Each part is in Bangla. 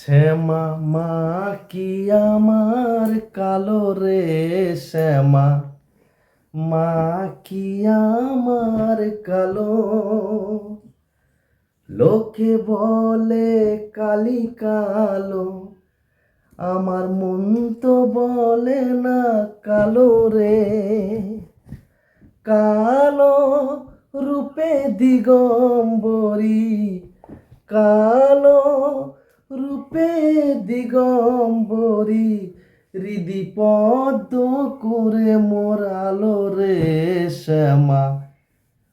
শ্যামা মা কি আমার কালো রে শ্যামা মা কি আমার কালো। লোকে বলে কালি কালো, আমার মন তো বলে না কালো রে। কালো রূপে দিগম্বরী, কালো রূপে দিগম্বরী, হৃদি পদ্ম করে মোর আলো রে শ্যামা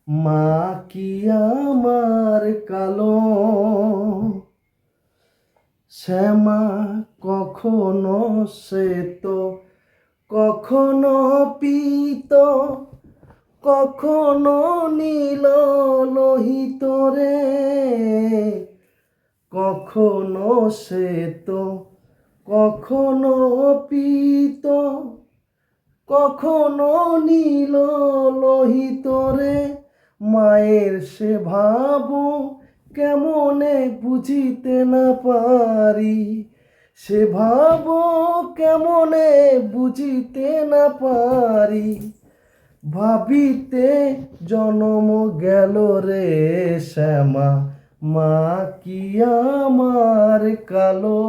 মা কি আমার কালো। শ্যামা কখনো শ্বেত, কখনো পীত, কখনো নীল লোহিত রে। কখনো শ্বেত, কখনো পীত, কখনো নীল লোহিত রে। মায়ের সে ভাব কেমনে বুঝিতে না পারি, সে ভাব কেমনে বুঝিতে না পারি। ভাবিতে জনম গেল রে শ্যামা মা কি আমার কালো।